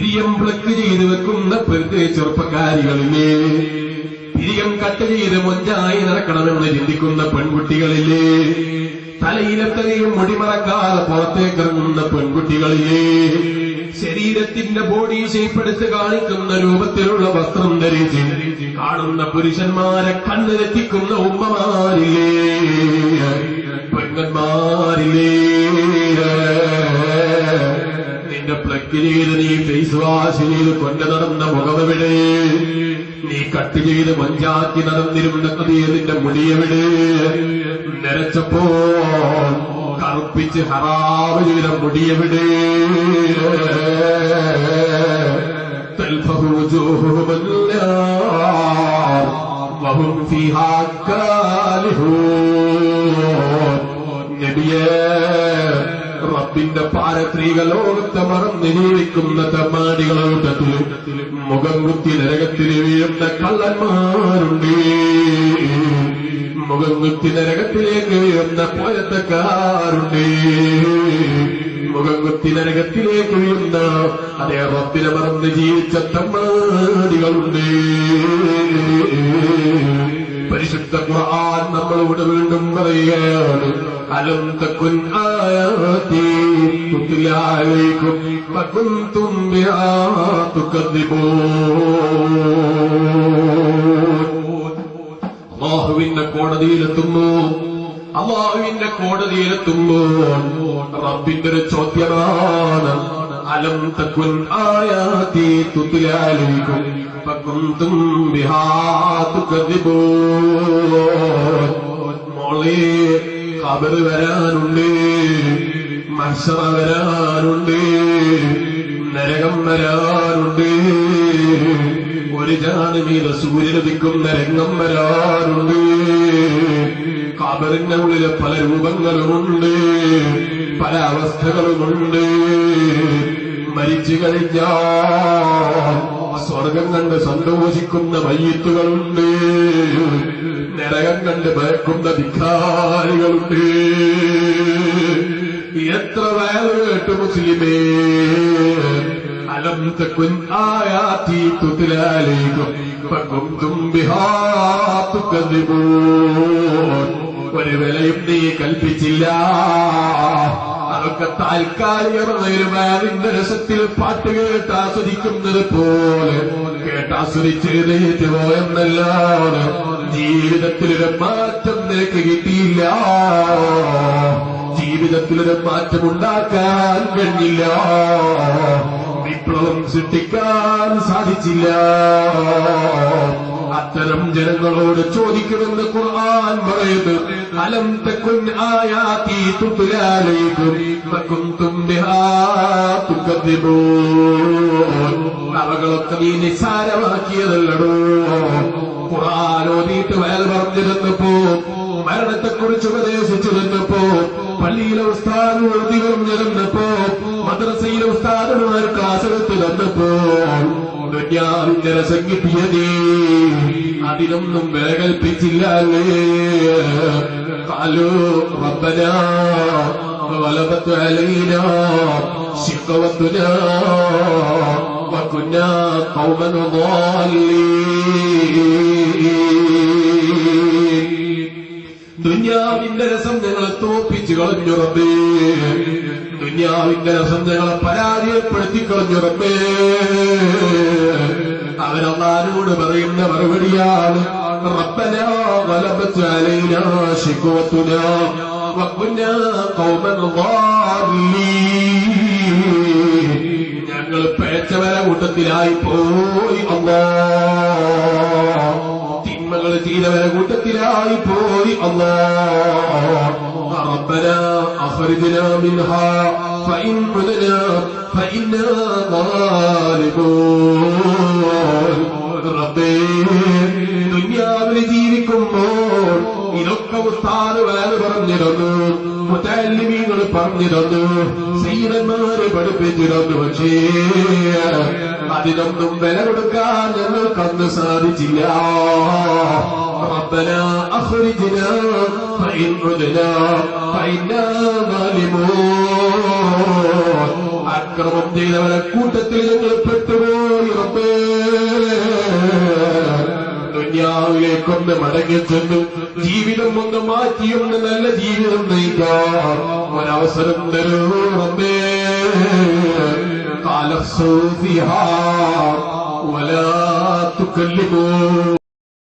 പിരിയം pluck ചെയ്ത് വെക്കുന്ന ചെറുപ്പക്കാരികളില്ലേ, പിരിയം cut ചെയ്ത് മൊഞ്ചായി നടക്കണമെന്ന് ചിന്തിക്കുന്ന പെൺകുട്ടികളില്ലേ, തലയിലെത്തനെയും മുടിമറക്കാതെ പുറത്തേക്കിറങ്ങുന്ന പെൺകുട്ടികളില്ലേ, ശരീരത്തിന്റെ ബോഡി ഷേപ്പെടുത്ത് കാണിക്കുന്ന രൂപത്തിലുള്ള വസ്ത്രം ധരിച്ച് കാണുന്ന പുരുഷന്മാരെ കണ്ണിലെത്തിക്കുന്ന ഉമ്മമാരില്ലേ, പെങ്ങന്മാരില്ലേ, നിന്റെ പ്ലക്ക് ചെയ്ത് നീ ഫേസ് വാഷ് ചെയ്ത് കൊണ്ടു നടന്ന മുഖമെവിടെ, നീ കട്ട് ചെയ്ത് മഞ്ചാക്കി നടന്നിരുന്ന നിന്റെ മുടിയെവിടെ, നരച്ചപ്പോ കറുപ്പിച്ച് ഹറാമ് ചെയ്ത മുടിയെവിടെ, തൽഫഹു വജൂഹുഹും അൻ-നാർ വഹും ഫീഹാ കാലിഹൂൻ. നബിയേ, റബ്ബിന്റെ പാരത്രിക ലോകത്തെ മറന്ന് ജീവിക്കുന്ന തമ്മാടികളുടെ മുഖം കുത്തി നരകത്തിൽ വീഴുന്ന കള്ളന്മാരുണ്ട്, മുഖം കുത്തി നരകത്തിലേക്ക് വീഴുന്ന പോയത്തക്കാരുണ്ട്, മുഖം കുത്തി നരകത്തിലേക്ക് വീഴുന്ന അതേ റബ്ബിനെ മറന്ന് ജീവിച്ച തമ്മാടികളുണ്ട്. പരിശുദ്ധ ഖുർആൻ നമ്മളോട് വീണ്ടും പറയുകയാണ്, അലം തകുൻ ആയാതി തുത്ലാ അലൈക്കും ഫകുൻതും ബിഹാ തുകദ്ദിബൂൻ. അല്ലാഹുവിന്റെ കോടതിയിലെത്തുമ്പോൾ റബ്ബിന്റെ ഒരു ചോദ്യമാണ്, അലം തകുൻ ആയാതി തുത്ലാ അലൈക്കും ഫകുൻതും ബിഹാ തുകദ്ദിബൂൻ. മോളെ, ഖബർ വരാനുണ്ട്, മഹ്ശറ വരാനുണ്ട്, നരകം വരാനുണ്ട്, ഒരു ജാണ് മീതെ സൂര്യനുദിക്കുന്ന രംഗം വരാനുണ്ട്, ഖബറിന്റെ ഉള്ളിലെ പല രൂപങ്ങളുമുണ്ട്, പല അവസ്ഥകളുമുണ്ട്. മരിച്ചു കഴിഞ്ഞാൽ സ്വർഗം കണ്ട് സന്തോഷിക്കുന്ന മയ്യിത്തുകളുണ്ട്, നരകം കണ്ട് ഭയക്കുന്ന ധിക്കാരികളുണ്ട്. എത്ര വേറെ കേട്ടു മുസ്ലിമേ, അലം തകുൻ ആയാതി തുത്ലാ അലൈക്കും ഫകുൻതും ബിഹാ തുകദ്ദിബൂൻ. ഒരു വിലയും നീ കൽപ്പിച്ചില്ല, അതൊക്കെ താൽക്കാലികമായ ഒരു വേറിന്റെ രസത്തിൽ പാട്ട് കേട്ട് ആസ്വദിക്കുന്നത് പോലെ കേട്ടാസ്വദിച്ചെഴുന്നേറ്റ് പോയെന്നല്ലാതെ ജീവിതത്തിലൊരു മാറ്റം നിനക്ക് കിട്ടിയില്ല, ജീവിതത്തിലൊരു മാറ്റമുണ്ടാക്കാൻ കഴിഞ്ഞില്ല, വിപ്ലവം സൃഷ്ടിക്കാൻ സാധിച്ചില്ല. അത്തരം ജനങ്ങളോട് ചോദിക്കുമെന്ന് ഖുർആൻ പറയുന്നു, അലം തകുൻ ആയാതി തുത്ലാ അലൈക്കും ഫകുൻതും ബിഹാ തുകദ്ദിബൂൻ. അവകളൊക്കെ നീ നിസ്സാരമാക്കിയതല്ലടോ. ഖുർആൻ ഓതിയിട്ട് വയൽ പറഞ്ഞിരുന്നപ്പോ, മരണത്തെക്കുറിച്ച് ഉപദേശിച്ചു തന്നപ്പോ, പള്ളിയിലെ ഉസ്താദ് എഴുതി പറഞ്ഞിരുന്നപ്പോ, മദ്രസയിലെ ഉസ്താദന്മാർ ക്ലാസ് എടുത്ത് തന്നപ്പോൾ ദുനിയാവിന്റെ രസം കിട്ടിയതേ, അതിനൊന്നും വില കൽപ്പിച്ചില്ല. ഖാലൂ റബ്ബനാ വലബത് അലൈനാ ശിഖവതുനാ വകുനാ ഖൗമൻ ളാലീൻ. ദുനിയാവിന്റെ രസം ഞങ്ങളെ തോപ്പിച്ചു കളഞ്ഞു റബ്ബേ, ദുനിയാവിന്റെ രസം ഞങ്ങളെ പരാജയപ്പെടുത്തി കളഞ്ഞു റബ്ബേ. അവരല്ലാരോട് പറയുന്ന മറുപടിയാണ്, റബ്ബനാ ഗലബത് അലൈനാ ശിഖവതുനാ വകുനാ ഖൗമൻ ളാലീൻ. ഞങ്ങൾ പേച്ചവര കൂട്ടത്തിലായി പോയി അല്ലാഹ്, തിന്മകൾ ചെയ്തവര കൂട്ടത്തിലായി പോയി അല്ലാഹ്. റബ്ബനാ അഖ്രിജ്നാ മിൻഹാ ഫഇൻ ഉദ്നാ ഫഇന്നാ ളാലിബൂൻ. റബ്ബേ, ദുനിയാവിൽ ജീവിക്കുമ്പോൾ ഇതൊക്കെ ഉസ്താദ് വേറെ പറഞ്ഞിരുന്നു, മുതഅല്ലിമീങ്ങൾ പറഞ്ഞിരുന്നു, സയ്യിദന്മാരെ പഠിപ്പിച്ചിരുന്നു. പക്ഷേ അതിനൊന്നും വില കൊടുക്കാൻ ഞങ്ങൾക്കന്ന് സാധിച്ചില്ല. റബ്ബനാ അഖ്രിജ്നാ ഫഇൻ ഉദ്നാ ഫഇന്നാ ളാലിബൂൻ. അക്രമം ചെയ്തവരെ കൂട്ടത്തിൽ ഞങ്ങൾ പെട്ടുപോയി റബ്ബേ. ദുനിയാവിലേക്കൊന്ന് മടങ്ങിച്ചെന്ന് ജീവിതം ഒന്ന് മാറ്റിയൊന്ന് നല്ല ജീവിതം നയിക്കാൻ ഒരവസരം തരൂ റബ്ബേ. ഖാല സൂഫിഹാ വലാ തുകല്ലിമൂ